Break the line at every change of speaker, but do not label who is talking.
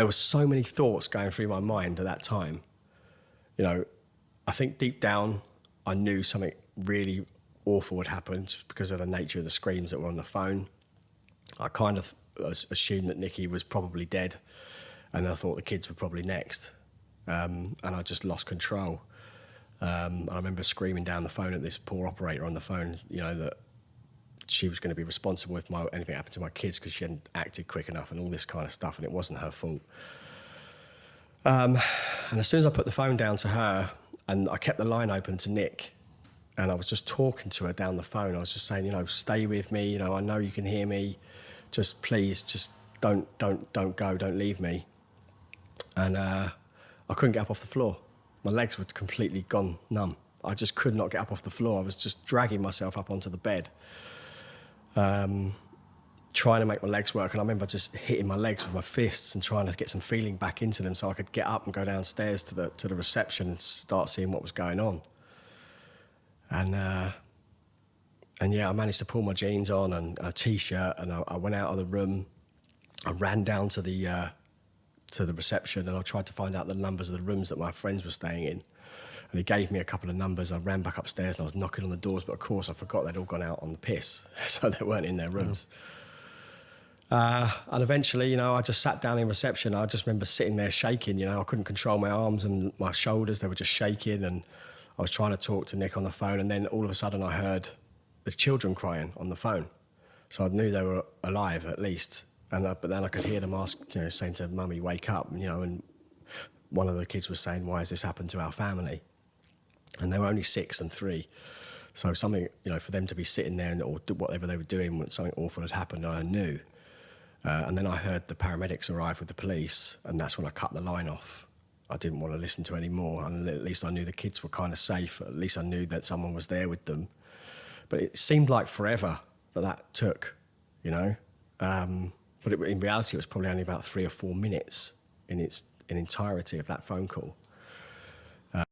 there were so many thoughts going through my mind at that time. You know, I think deep down, I knew something really awful had happened because of the nature of the screams that were on the phone. I kind of assumed that Nikki was probably dead, and I thought the kids were probably next. And I just lost control. I remember screaming down the phone at this poor operator on the phone, you know, that she was going to be responsible if anything happened to my kids because she hadn't acted quick enough and all this kind of stuff, and it wasn't her fault. And as soon as I put the phone down to her, and I kept the line open to Nick, and I was just talking to her down the phone. I was just saying, you know, stay with me. You know, I know you can hear me. Just please, just don't go, don't leave me. And I couldn't get up off the floor. My legs were completely gone numb. I just could not get up off the floor. I was just dragging myself up onto the bed, trying to make my legs work. And I remember just hitting my legs with my fists and trying to get some feeling back into them so I could get up and go downstairs to the reception and start seeing what was going on. And yeah, I managed to pull my jeans on and a T-shirt, and I went out of the room. I ran down to the reception, and I tried to find out the numbers of the rooms that my friends were staying in. And he gave me a couple of numbers. I ran back upstairs and I was knocking on the doors, but of course I forgot they'd all gone out on the piss, so they weren't in their rooms. And eventually, you know, I just sat down in reception. I just remember sitting there shaking, you know, I couldn't control my arms and my shoulders. They were just shaking, and I was trying to talk to Nick on the phone, and then all of a sudden I heard the children crying on the phone. So I knew they were alive at least. But then I could hear them saying to Mummy, wake up, you know, and one of the kids was saying, why has this happened to our family? And they were only 6 and 3. So something, you know, for them to be sitting there or whatever they were doing when something awful had happened, I knew. And then I heard the paramedics arrive with the police, and that's when I cut the line off. I didn't want to listen to any more, and at least I knew the kids were kind of safe. At least I knew that someone was there with them. But it seemed like forever that took, you know. But in reality, it was probably only about 3 or 4 minutes in entirety of that phone call.